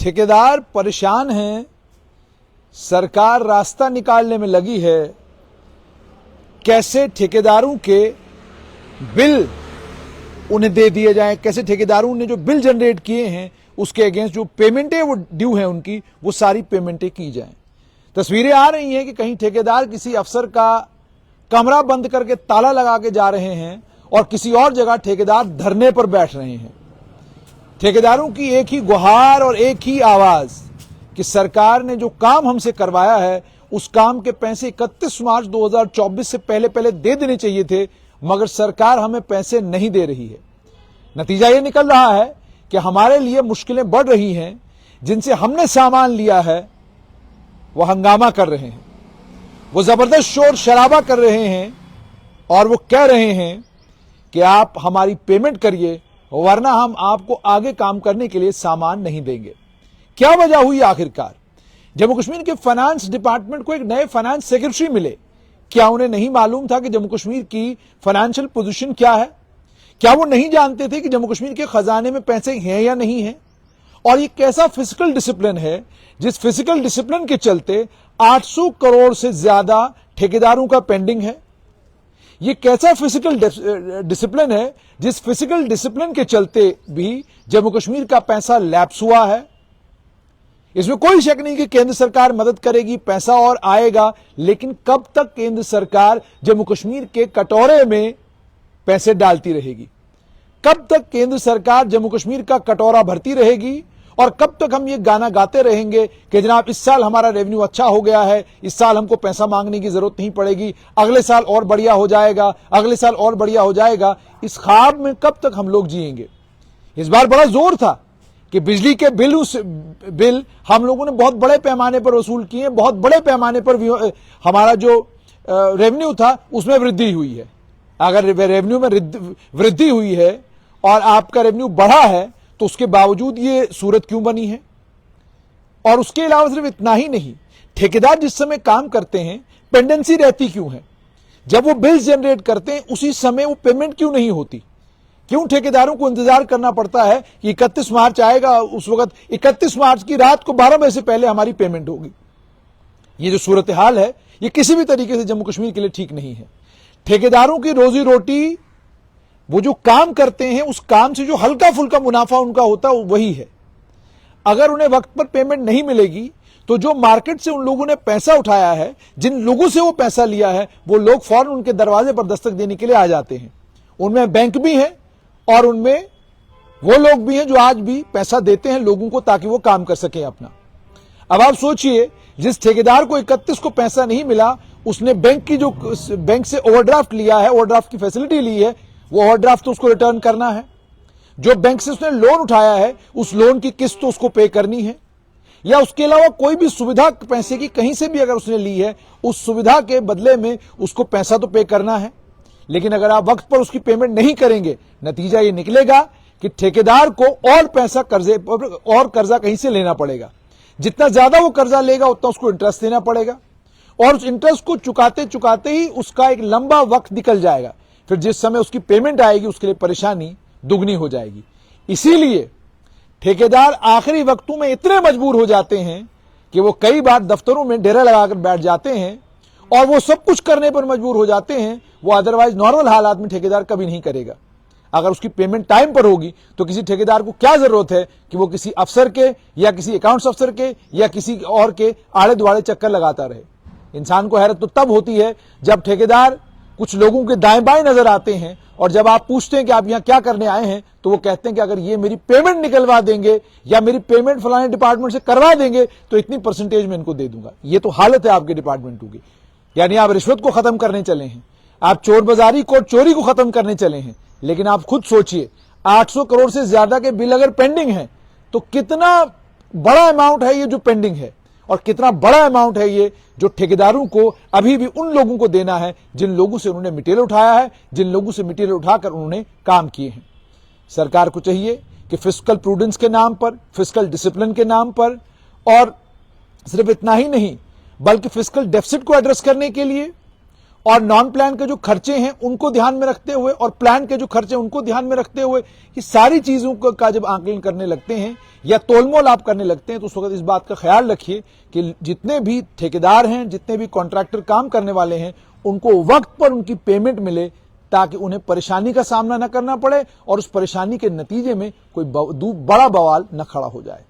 ठेकेदार परेशान हैं, सरकार रास्ता निकालने में लगी है कैसे ठेकेदारों के बिल उन्हें दे दिए जाएं, कैसे ठेकेदारों ने जो बिल जनरेट किए हैं उसके अगेंस्ट जो पेमेंटें वो ड्यू हैं उनकी, वो सारी पेमेंटें की जाएं। तस्वीरें आ रही हैं कि कहीं ठेकेदार किसी अफसर का कमरा बंद करके ताला लगा के जा रहे हैं और किसी और जगह ठेकेदार धरने पर बैठ रहे हैं। ठेकेदारों की एक ही गुहार और एक ही आवाज कि सरकार ने जो काम हमसे करवाया है उस काम के पैसे 31 मार्च 2024 से पहले पहले दे देने चाहिए थे, मगर सरकार हमें पैसे नहीं दे रही है। नतीजा ये निकल रहा है कि हमारे लिए मुश्किलें बढ़ रही हैं। जिनसे हमने सामान लिया है वो हंगामा कर रहे हैं, वो जबरदस्त शोर शराबा कर रहे हैं और वो कह रहे हैं कि आप हमारी पेमेंट करिए वरना हम आपको आगे काम करने के लिए सामान नहीं देंगे। क्या वजह हुई आखिरकार? जम्मू कश्मीर के फाइनेंस डिपार्टमेंट को एक नए फाइनेंस सेक्रेटरी मिले। क्या उन्हें नहीं मालूम था कि जम्मू कश्मीर की फाइनेंशियल पोजीशन क्या है? क्या वो नहीं जानते थे कि जम्मू कश्मीर के खजाने में पैसे हैं या नहीं हैं? और ये कैसा फिजिकल डिसिप्लिन है जिस फिजिकल डिसिप्लिन के चलते 800 करोड़ से ज्यादा ठेकेदारों का पेंडिंग है? ये कैसा फिजिकल डिसिप्लिन है जिस फिजिकल डिसिप्लिन के चलते भी जम्मू कश्मीर का पैसा लैप्स हुआ है? इसमें कोई शक नहीं कि केंद्र सरकार मदद करेगी, पैसा और आएगा, लेकिन कब तक केंद्र सरकार जम्मू कश्मीर के कटोरे में पैसे डालती रहेगी? कब तक केंद्र सरकार जम्मू कश्मीर का कटोरा भरती रहेगी? और कब तक हम ये गाना गाते रहेंगे कि जनाब इस साल हमारा रेवेन्यू अच्छा हो गया है, इस साल हमको पैसा मांगने की जरूरत नहीं पड़ेगी, अगले साल और बढ़िया हो जाएगा, अगले साल और बढ़िया हो जाएगा? इस ख्वाब में कब तक हम लोग जिएंगे? इस बार बड़ा जोर था कि बिजली के बिल हम लोगों ने बहुत बड़े पैमाने पर वसूल किए, बहुत बड़े पैमाने पर हमारा जो रेवेन्यू था उसमें वृद्धि हुई है। अगर रेवेन्यू में वृद्धि हुई है और आपका रेवेन्यू बढ़ा है तो उसके बावजूद ये सूरत क्यों बनी है? और उसके अलावा सिर्फ इतना ही नहीं, ठेकेदार जिस समय काम करते हैं पेंडेंसी रहती क्यों है? जब वो बिल्स जनरेट करते हैं उसी समय वो पेमेंट क्यों नहीं होती? क्यों ठेकेदारों को इंतजार करना पड़ता है कि 31 मार्च आएगा, उस वक्त 31 मार्च की रात को 12 बजे से पहले हमारी पेमेंट होगी? ये जो सूरत हाल है ये किसी भी तरीके से जम्मू कश्मीर के लिए ठीक नहीं है। ठेकेदारों की रोजी रोटी, वो जो काम करते हैं उस काम से जो हल्का फुल्का मुनाफा उनका होता है वही है। अगर उन्हें वक्त पर पेमेंट नहीं मिलेगी तो जो मार्केट से उन लोगों ने पैसा उठाया है, जिन लोगों से वो पैसा लिया है, वो लोग फौरन उनके दरवाजे पर दस्तक देने के लिए आ जाते हैं। उनमें बैंक भी है और उनमें वो लोग भी हैं जो आज भी पैसा देते हैं लोगों को ताकि वो काम कर सकें अपना। अब आप सोचिए, जिस ठेकेदार को 31 को पैसा नहीं मिला, उसने बैंक से ओवरड्राफ्ट लिया है, ओवरड्राफ्ट की फैसिलिटी ली है, वो ओवरड्राफ्ट तो उसको रिटर्न करना है। जो बैंक से उसने लोन उठाया है उस लोन की किस्त तो उसको पे करनी है, या उसके अलावा कोई भी सुविधा पैसे की कहीं से भी अगर उसने ली है उस सुविधा के बदले में उसको पैसा तो पे करना है। लेकिन अगर आप वक्त पर उसकी पेमेंट नहीं करेंगे, नतीजा ये निकलेगा कि ठेकेदार को और पैसा और कर्जा कहीं से लेना पड़ेगा। जितना ज्यादा वो कर्जा लेगा उतना उसको इंटरेस्ट देना पड़ेगा और उस इंटरेस्ट को चुकाते चुकाते ही उसका एक लंबा वक्त निकल जाएगा। फिर जिस समय उसकी पेमेंट आएगी उसके लिए परेशानी दुगनी हो जाएगी। इसीलिए ठेकेदार आखिरी वक्तों में इतने मजबूर हो जाते हैं कि वो कई बार दफ्तरों में डेरा लगाकर बैठ जाते हैं और वो सब कुछ करने पर मजबूर हो जाते हैं वो अदरवाइज नॉर्मल हालात में ठेकेदार कभी नहीं करेगा। अगर उसकी पेमेंट टाइम पर होगी तो किसी ठेकेदार को क्या जरूरत है कि वो किसी अफसर के या किसी अकाउंट्स अफसर के या किसी और के आड़े दुआड़े चक्कर लगाता रहे। इंसान को हैरत तो तब होती है जब ठेकेदार कुछ लोगों के दाएं बाएं नजर आते हैं और जब आप पूछते हैं कि आप यहां क्या करने आए हैं तो वो कहते हैं कि अगर ये मेरी पेमेंट निकलवा देंगे या मेरी पेमेंट फलाने डिपार्टमेंट से करवा देंगे तो इतनी परसेंटेज में इनको दे दूंगा। ये तो हालत है आपके डिपार्टमेंटों की। यानी आप रिश्वत को खत्म करने चले हैं, आप चोर बाजारी को, चोरी को खत्म करने चले हैं। लेकिन आप खुद सोचिए, 800 करोड़ से ज्यादा के बिल अगर पेंडिंग है तो कितना बड़ा अमाउंट है ये जो पेंडिंग है, और कितना बड़ा अमाउंट है ये जो ठेकेदारों को अभी भी उन लोगों को देना है जिन लोगों से उन्होंने मटेरियल उठाया है, जिन लोगों से मटेरियल उठाकर उन्होंने काम किए हैं। सरकार को चाहिए कि फिस्कल प्रूडेंस के नाम पर, फिस्कल डिसिप्लिन के नाम पर, और सिर्फ इतना ही नहीं बल्कि फिस्कल डेफिसिट को एड्रेस करने के लिए और नॉन प्लान के जो खर्चे हैं उनको ध्यान में रखते हुए और प्लान के जो खर्चे उनको ध्यान में रखते हुए ये सारी चीजों का जब आकलन करने लगते हैं या तोलमोल आप करने लगते हैं तो उस वक्त इस बात का ख्याल रखिए कि जितने भी ठेकेदार हैं, जितने भी कॉन्ट्रैक्टर काम करने वाले हैं, उनको वक्त पर उनकी पेमेंट मिले ताकि उन्हें परेशानी का सामना न करना पड़े और उस परेशानी के नतीजे में कोई बड़ा बवाल न खड़ा हो जाए।